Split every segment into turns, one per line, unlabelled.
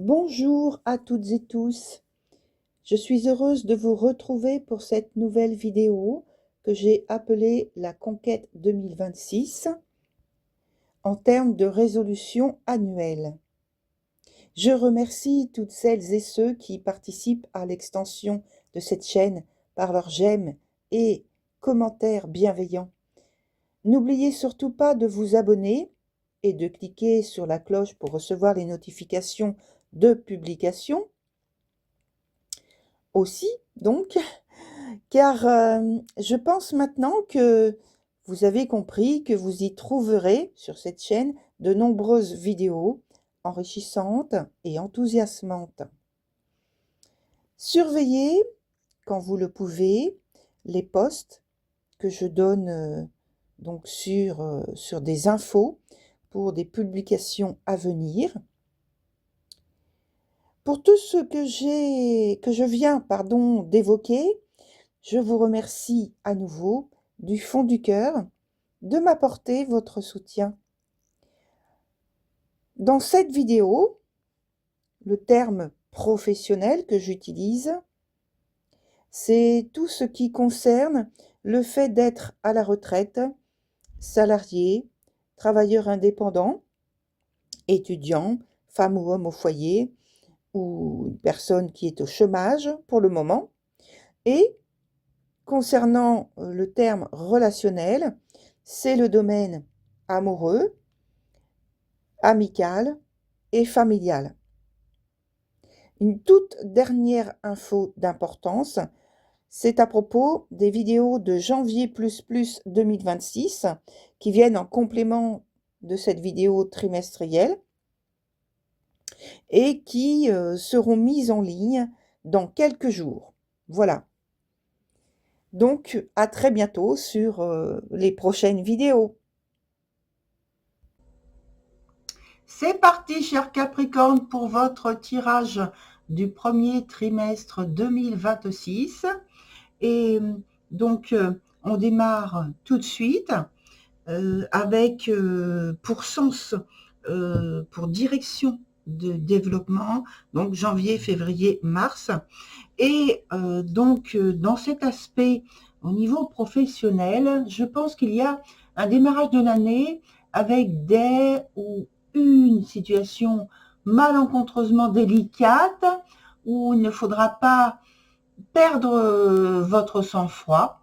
Bonjour à toutes et tous. Je suis heureuse de vous retrouver pour cette nouvelle vidéo que j'ai appelée la Conquête 2026 en termes de résolution annuelle. Je remercie toutes celles et ceux qui participent à l'extension de cette chaîne par leurs j'aime et commentaires bienveillants. N'oubliez surtout pas de vous abonner et de cliquer sur la cloche pour recevoir les notifications de publication. Aussi, donc, car je pense maintenant que vous avez compris que vous y trouverez sur cette chaîne de nombreuses vidéos enrichissantes et enthousiasmantes. Surveillez, quand vous le pouvez, les posts que je donne donc sur des infos pour des publications à venir. Pour tout ce que je viens d'évoquer, je vous remercie à nouveau du fond du cœur de m'apporter votre soutien. Dans cette vidéo, le terme professionnel que j'utilise, c'est tout ce qui concerne le fait d'être à la retraite, salarié, travailleur indépendant, étudiant, femme ou homme au foyer, ou une personne qui est au chômage pour le moment. Et concernant le terme relationnel, c'est le domaine amoureux, amical et familial. Une toute dernière info d'importance, c'est à propos des vidéos de janvier 2026 qui viennent en complément de cette vidéo trimestrielle et qui seront mises en ligne dans quelques jours. Voilà. Donc, à très bientôt sur les prochaines vidéos.
C'est parti, cher Capricorne, pour votre tirage du premier trimestre 2026. Et donc, on démarre tout de suite avec pour sens, pour direction de développement, donc janvier, février, mars. Et donc, dans cet aspect, au niveau professionnel, je pense qu'il y a un démarrage de l'année avec des ou une situation malencontreusement délicate où il ne faudra pas perdre votre sang-froid.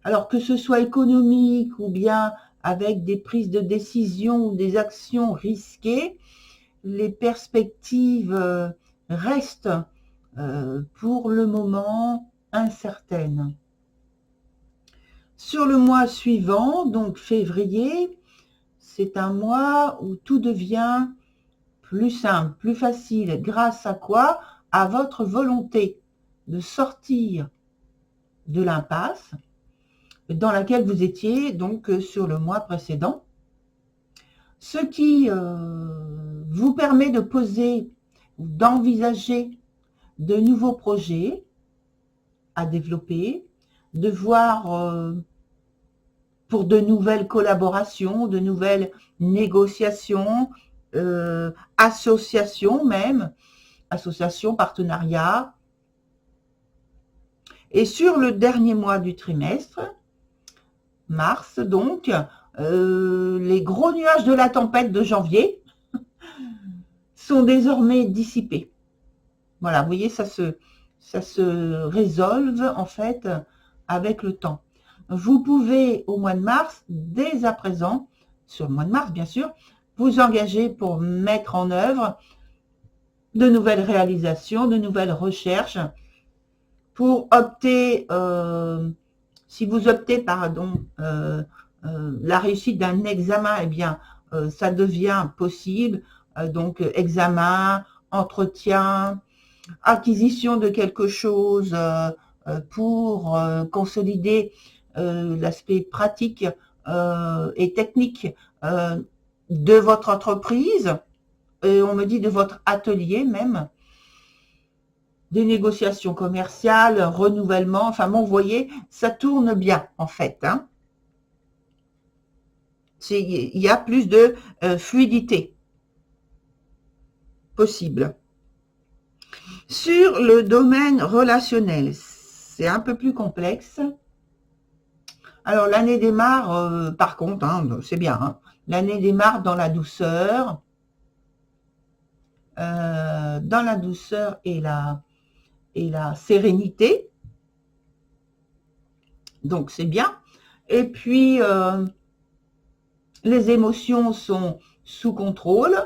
Alors que ce soit économique ou bien avec des prises de décision ou des actions risquées, les perspectives restent pour le moment incertaines. Sur le mois suivant, donc février, c'est un mois où tout devient plus simple, plus facile. Grâce à quoi? À votre volonté de sortir de l'impasse dans laquelle vous étiez donc sur le mois précédent. Ce qui vous permet de poser ou d'envisager de nouveaux projets à développer, de voir pour de nouvelles collaborations, de nouvelles négociations, associations même, associations, partenariats. Et sur le dernier mois du trimestre, mars donc, les gros nuages de la tempête de janvier sont désormais dissipés. Voilà, vous voyez, ça se résolve en fait avec le temps. Vous pouvez au mois de mars, dès à présent, sur le mois de mars bien sûr, vous engager pour mettre en œuvre de nouvelles réalisations, de nouvelles recherches, pour opter, si vous optez, la réussite d'un examen, eh bien, ça devient possible. Donc, examen, entretien, acquisition de quelque chose pour consolider l'aspect pratique et technique de votre entreprise, et on me dit de votre atelier même, des négociations commerciales, renouvellement, enfin bon, vous voyez, ça tourne bien en fait. Hein. Il y a plus de fluidité possible. Sur le domaine relationnel, c'est un peu plus complexe. Alors, l'année démarre, par contre, hein, c'est bien, hein, l'année démarre dans la douceur. Dans la douceur et la sérénité. Donc, c'est bien. Et puis, les émotions sont sous contrôle.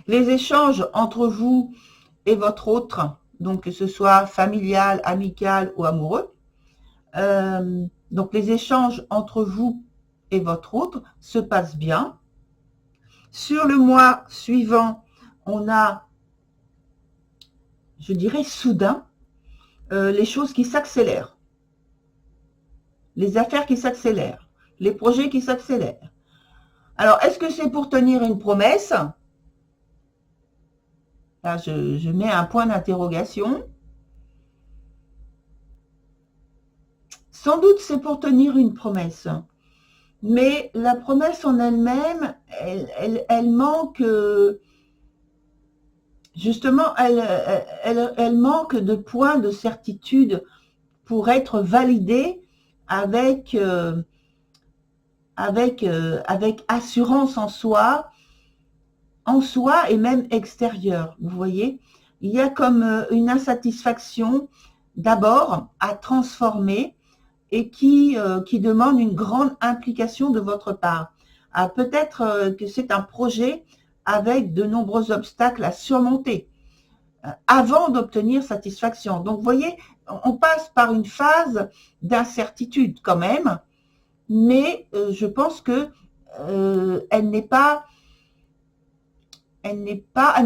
Les échanges entre vous et votre autre, donc que ce soit familial, amical ou amoureux, donc les échanges entre vous et votre autre se passent bien. Sur le mois suivant, on a, je dirais, soudain, les choses qui s'accélèrent, les affaires qui s'accélèrent, les projets qui s'accélèrent. Alors, est-ce que c'est pour tenir une promesse? Là, je mets un point d'interrogation. Sans doute, c'est pour tenir une promesse. Mais la promesse en elle-même, elle manque, justement, elle manque de points de certitude pour être validée avec assurance en soi et même extérieure. Vous voyez, il y a comme une insatisfaction d'abord à transformer et qui demande une grande implication de votre part. Peut-être que c'est un projet avec de nombreux obstacles à surmonter avant d'obtenir satisfaction. Donc, vous voyez, on passe par une phase d'incertitude quand même, mais je pense que elle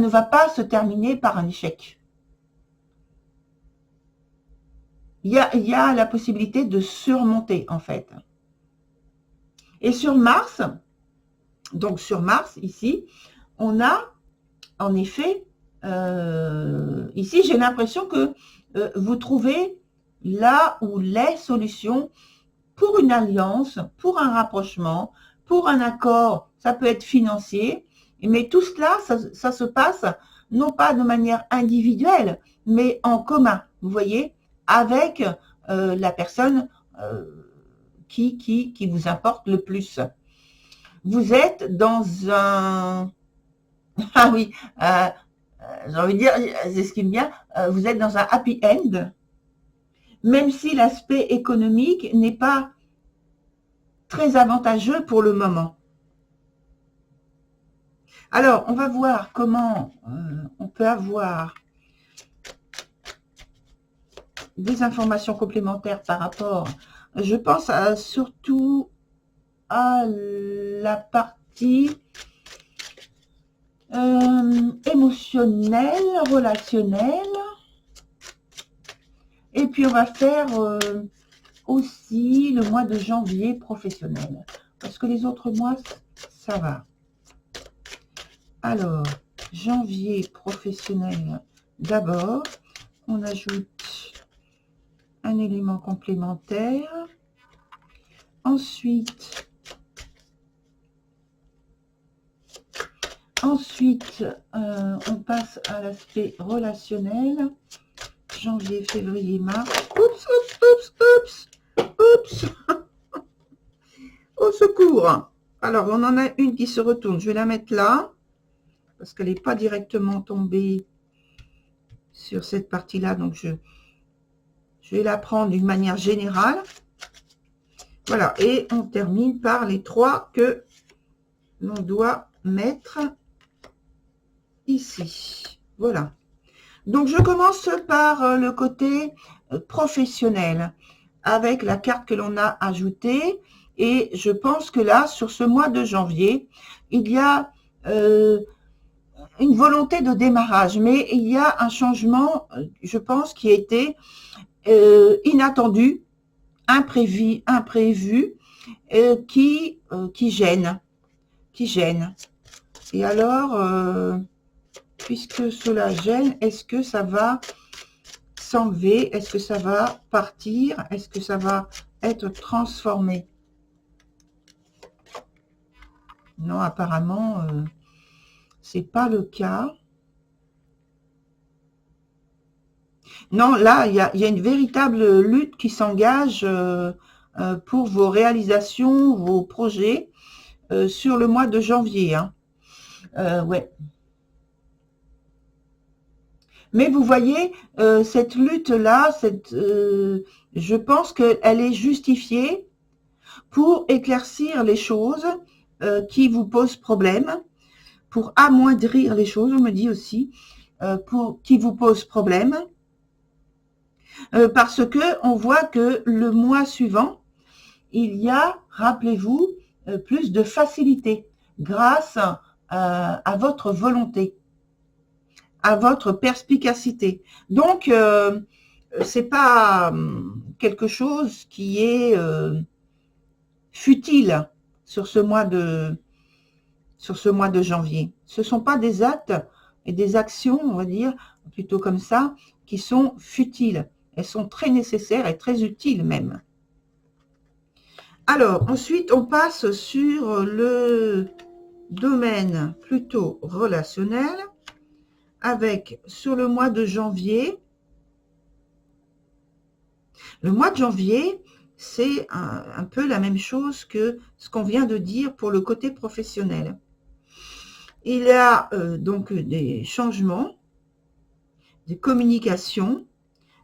ne va pas se terminer par un échec. Il y a la possibilité de surmonter, en fait. Et sur Mars, donc sur Mars, ici, on a, en effet, ici, j'ai l'impression que vous trouvez là où les solutions pour une alliance, pour un rapprochement, pour un accord, ça peut être financier, mais tout cela, ça se passe non pas de manière individuelle, mais en commun, vous voyez, avec la personne qui vous importe le plus. Vous êtes dans un... Ah oui, j'ai envie de dire, c'est ce qui me vient, vous êtes dans un happy end, même si l'aspect économique n'est pas très avantageux pour le moment. Alors, on va voir comment on peut avoir des informations complémentaires par rapport, je pense surtout à la partie émotionnelle, relationnelle. Et puis, on va faire aussi le mois de janvier professionnel. Parce que les autres mois, ça va. Alors, janvier professionnel, d'abord, on ajoute un élément complémentaire. Ensuite, on passe à l'aspect relationnel. Janvier, février, mars. Oups. Au secours. Alors, on en a une qui se retourne. Je vais la mettre là, parce qu'elle n'est pas directement tombée sur cette partie-là. Donc, je vais la prendre d'une manière générale. Voilà, et on termine par les 3 que l'on doit mettre ici. Voilà. Donc, je commence par le côté professionnel, avec la carte que l'on a ajoutée. Et je pense que là, sur ce mois de janvier, il y a une volonté de démarrage, mais il y a un changement, je pense, qui a été inattendu, imprévu, qui gêne. Et alors, puisque cela gêne, est-ce que ça va s'enlever? Est-ce que ça va partir? Est-ce que ça va être transformé? Non, apparemment, c'est pas le cas. Non, là, il y a une véritable lutte qui s'engage pour vos réalisations, vos projets sur le mois de janvier. Hein. Ouais. Mais vous voyez, cette lutte-là, je pense qu'elle est justifiée pour éclaircir les choses qui vous posent problème, pour amoindrir les choses, on me dit aussi, qui vous posent problème, parce que on voit que le mois suivant, il y a, rappelez-vous, plus de facilité grâce à votre volonté, à votre perspicacité. Donc, c'est pas quelque chose qui est futile sur ce mois de janvier. Ce sont pas des actes et des actions, on va dire, plutôt comme ça, qui sont futiles. Elles sont très nécessaires et très utiles même. Alors, ensuite, on passe sur le domaine plutôt relationnel, avec, sur le mois de janvier, le mois de janvier, c'est un peu la même chose que ce qu'on vient de dire pour le côté professionnel. Il y a donc des changements, des communications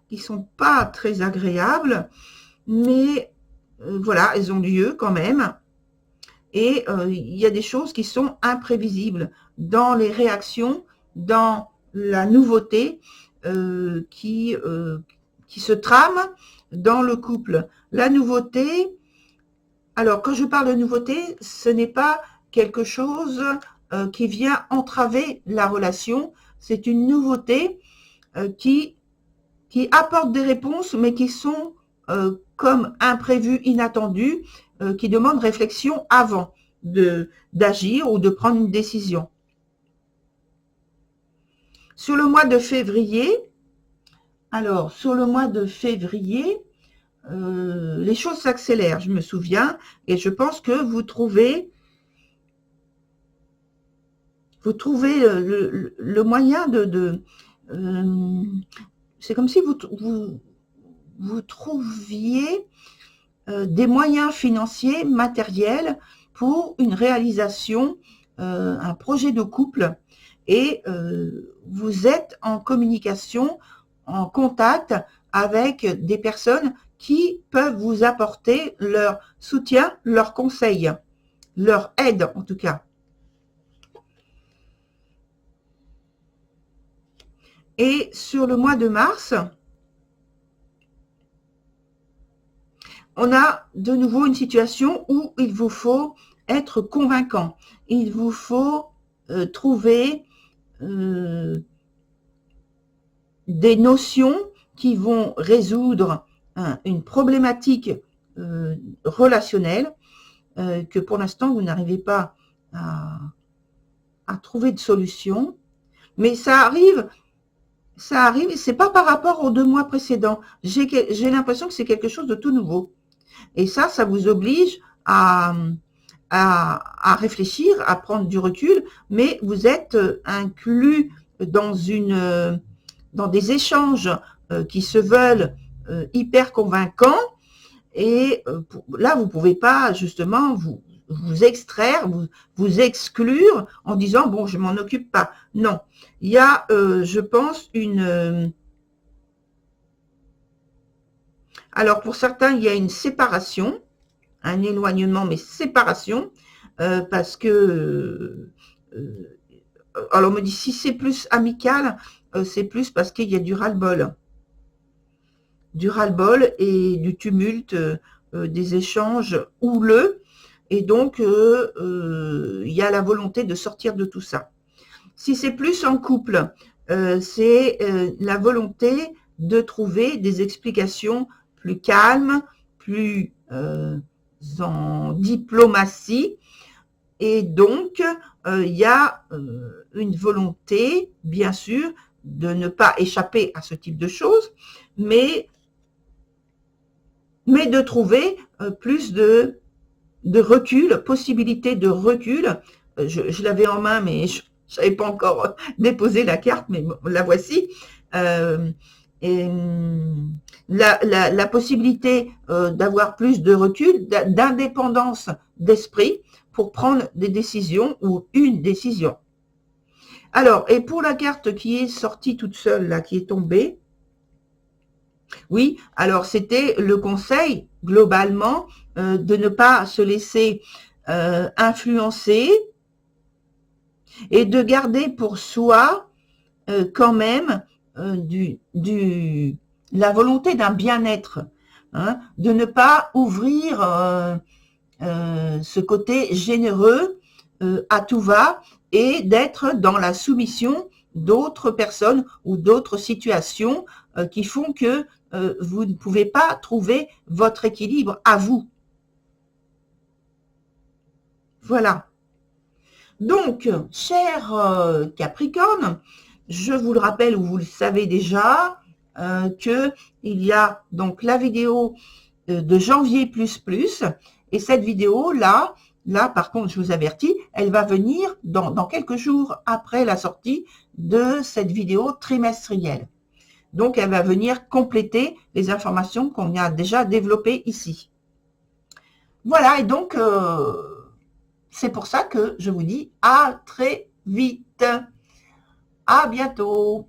qui sont pas très agréables, mais voilà, elles ont lieu quand même. Et il y a des choses qui sont imprévisibles dans les réactions, dans la nouveauté qui se trame dans le couple. La nouveauté, alors quand je parle de nouveauté, ce n'est pas quelque chose qui vient entraver la relation, c'est une nouveauté qui apporte des réponses, mais qui sont comme imprévues, inattendues, qui demandent réflexion avant d'agir ou de prendre une décision. Sur le mois de février, alors sur le mois de février, les choses s'accélèrent, je me souviens, et je pense que vous trouvez le moyen c'est comme si vous trouviez des moyens financiers, matériels pour une réalisation, un projet de couple, et vous êtes en communication, en contact avec des personnes qui peuvent vous apporter leur soutien, leur conseil, leur aide en tout cas. Et sur le mois de mars, on a de nouveau une situation où il vous faut être convaincant. Il vous faut trouver des notions qui vont résoudre une problématique relationnelle que pour l'instant vous n'arrivez pas à trouver de solution. Mais ça arrive, c'est pas par rapport aux 2 mois précédents. J'ai l'impression que c'est quelque chose de tout nouveau. Et ça vous oblige à réfléchir, à prendre du recul, mais vous êtes inclus dans des échanges qui se veulent hyper convaincants, et là vous pouvez pas justement vous extraire, vous exclure en disant bon, je m'en occupe pas. Non, il y a je pense alors pour certains il y a une séparation, un éloignement, mais séparation, parce que alors on me dit si c'est plus amical, c'est plus parce qu'il y a du ras-le-bol et du tumulte, des échanges houleux, et donc il y a la volonté de sortir de tout ça. Si c'est plus en couple, c'est la volonté de trouver des explications plus calmes, plus en diplomatie, et donc il y a une volonté, bien sûr, de ne pas échapper à ce type de choses, mais de trouver plus de recul, possibilité de recul. Je l'avais en main, mais Je n'avais pas encore déposé la carte, mais bon, la voici. Et la possibilité d'avoir plus de recul, d'indépendance d'esprit pour prendre des décisions ou une décision. Alors, et pour la carte qui est sortie toute seule, là, qui est tombée, oui, alors c'était le conseil, globalement, de ne pas se laisser influencer et de garder pour soi quand même la volonté d'un bien-être, hein, de ne pas ouvrir ce côté généreux à tout va et d'être dans la soumission d'autres personnes ou d'autres situations qui font que vous ne pouvez pas trouver votre équilibre à vous. Voilà. Donc, cher Capricorne, je vous le rappelle ou vous le savez déjà, qu'il y a donc la vidéo de janvier et cette vidéo là par contre je vous avertis, elle va venir dans quelques jours après la sortie de cette vidéo trimestrielle. Donc elle va venir compléter les informations qu'on a déjà développées ici. Voilà, et donc c'est pour ça que je vous dis à très vite. À bientôt.